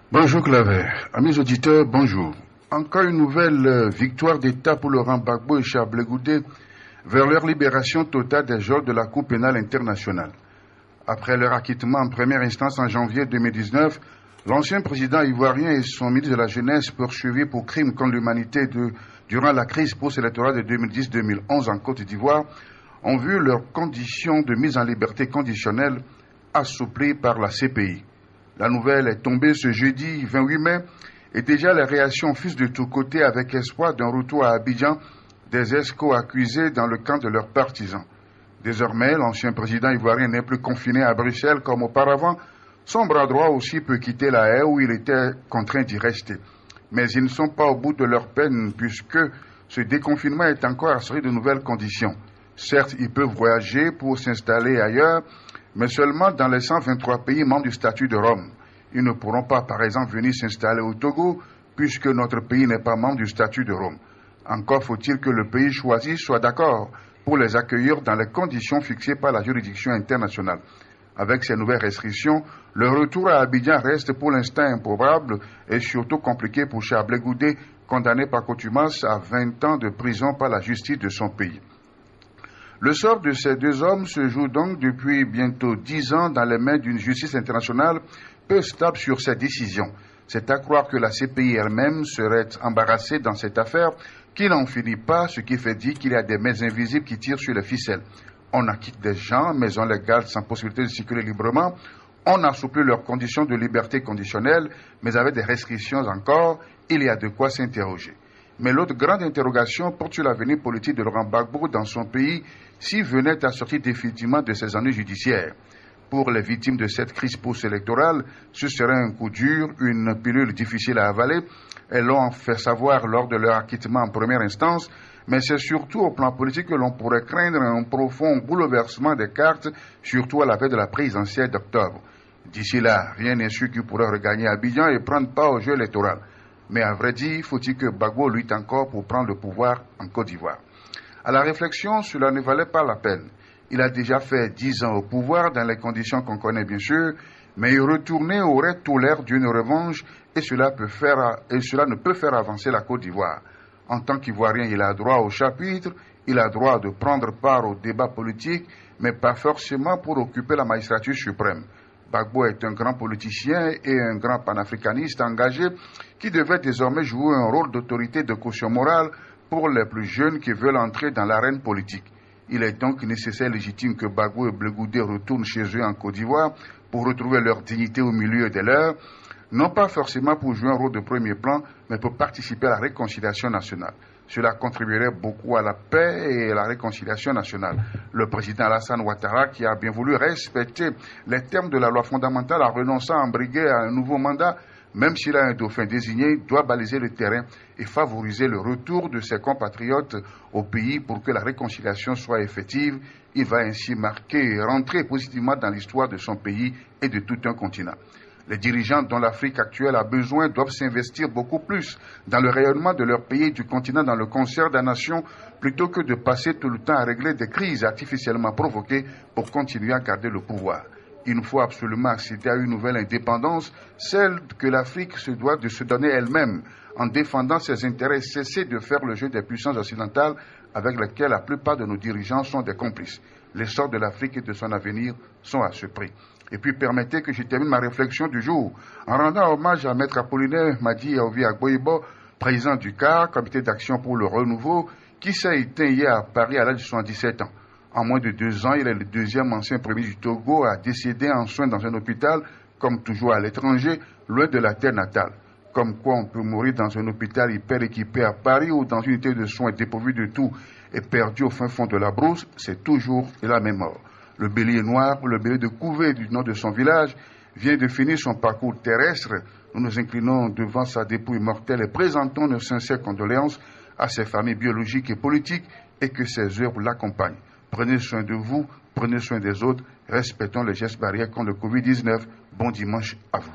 Bonjour Claver. Amis auditeurs, bonjour. Encore une nouvelle victoire d'État pour Laurent Gbagbo et Charles Goudé vers leur libération totale des geôles de la Cour pénale internationale. Après leur acquittement en première instance en janvier 2019, l'ancien président ivoirien et son ministre de la Jeunesse poursuivis pour crimes contre l'humanité durant la crise post-électorale de 2010-2011 en Côte d'Ivoire ont vu leurs conditions de mise en liberté conditionnelle assouplies par la CPI. La nouvelle est tombée ce jeudi 28 mai et déjà les réactions fusent de tous côtés avec espoir d'un retour à Abidjan des escrocs accusés dans le camp de leurs partisans. Désormais, l'ancien président ivoirien n'est plus confiné à Bruxelles comme auparavant. Son bras droit aussi peut quitter la Haye où il était contraint d'y rester. Mais ils ne sont pas au bout de leur peine puisque ce déconfinement est encore assuré de nouvelles conditions. Certes, ils peuvent voyager pour s'installer ailleurs, mais seulement dans les 123 pays membres du statut de Rome. Ils ne pourront pas, par exemple, venir s'installer au Togo, puisque notre pays n'est pas membre du statut de Rome. Encore faut-il que le pays choisi soit d'accord pour les accueillir dans les conditions fixées par la juridiction internationale. Avec ces nouvelles restrictions, le retour à Abidjan reste pour l'instant improbable et surtout compliqué pour Charles Goudé, condamné par contumace à 20 ans de prison par la justice de son pays. Le sort de ces deux hommes se joue donc depuis bientôt 10 ans dans les mains d'une justice internationale peu stable sur ses décisions. C'est à croire que la CPI elle-même serait embarrassée dans cette affaire qui n'en finit pas, ce qui fait dire qu'il y a des mains invisibles qui tirent sur les ficelles. On acquitte des gens, mais on les garde sans possibilité de circuler librement. On assouplit leurs conditions de liberté conditionnelle, mais avec des restrictions encore, il y a de quoi s'interroger. Mais l'autre grande interrogation porte sur l'avenir politique de Laurent Gbagbo dans son pays s'il venait à sortir définitivement de ses ennuis judiciaires. Pour les victimes de cette crise post-électorale, ce serait un coup dur, une pilule difficile à avaler. Elles l'ont fait savoir lors de leur acquittement en première instance, mais c'est surtout au plan politique que l'on pourrait craindre un profond bouleversement des cartes, surtout à la veille de la présidentielle d'octobre. D'ici là, rien n'est sûr qu'il pourrait regagner Abidjan et prendre part au jeu électoral. Mais à vrai dire, faut-il que Gbagbo lutte encore pour prendre le pouvoir en Côte d'Ivoire? À la réflexion, cela ne valait pas la peine. Il a déjà fait 10 ans au pouvoir, dans les conditions qu'on connaît bien sûr, mais y retourner aurait tout l'air d'une revanche et cela ne peut faire avancer la Côte d'Ivoire. En tant qu'Ivoirien, il a droit au chapitre, il a droit de prendre part au débat politique, mais pas forcément pour occuper la magistrature suprême. Gbagbo est un grand politicien et un grand panafricaniste engagé qui devait désormais jouer un rôle d'autorité de caution morale pour les plus jeunes qui veulent entrer dans l'arène politique. Il est donc nécessaire et légitime que Gbagbo et Blegoudé retournent chez eux en Côte d'Ivoire pour retrouver leur dignité au milieu des leurs, non pas forcément pour jouer un rôle de premier plan, mais pour participer à la réconciliation nationale. Cela contribuerait beaucoup à la paix et à la réconciliation nationale. Le président Alassane Ouattara, qui a bien voulu respecter les termes de la loi fondamentale en renonçant à embriguer à un nouveau mandat, même s'il a un dauphin désigné, doit baliser le terrain et favoriser le retour de ses compatriotes au pays pour que la réconciliation soit effective. Il va ainsi marquer et rentrer positivement dans l'histoire de son pays et de tout un continent. Les dirigeants dont l'Afrique actuelle a besoin doivent s'investir beaucoup plus dans le rayonnement de leur pays et du continent dans le concert des nations plutôt que de passer tout le temps à régler des crises artificiellement provoquées pour continuer à garder le pouvoir. Il nous faut absolument accéder à une nouvelle indépendance, celle que l'Afrique se doit de se donner elle-même en défendant ses intérêts, cesser de faire le jeu des puissances occidentales avec lesquelles la plupart de nos dirigeants sont des complices. L'essor de l'Afrique et de son avenir sont à ce prix. Et puis permettez que je termine ma réflexion du jour en rendant hommage à Maître Apollinaire Madi Aovi Agboibo, président du CAR, Comité d'action pour le renouveau, qui s'est éteint hier à Paris à l'âge de 77 ans. En moins de 2 ans, il est le deuxième ancien premier du Togo à décéder en soins dans un hôpital, comme toujours à l'étranger, loin de la terre natale. Comme quoi on peut mourir dans un hôpital hyper équipé à Paris ou dans une unité de soins dépourvue de tout et perdu au fin fond de la brousse, c'est toujours la même mort. Le bélier noir, le bélier de Couvé du nom de son village, vient de finir son parcours terrestre. Nous nous inclinons devant sa dépouille mortelle et présentons nos sincères condoléances à ses familles biologiques et politiques et que ses œuvres l'accompagnent. Prenez soin de vous, prenez soin des autres, respectons les gestes barrières contre le Covid-19. Bon dimanche à vous.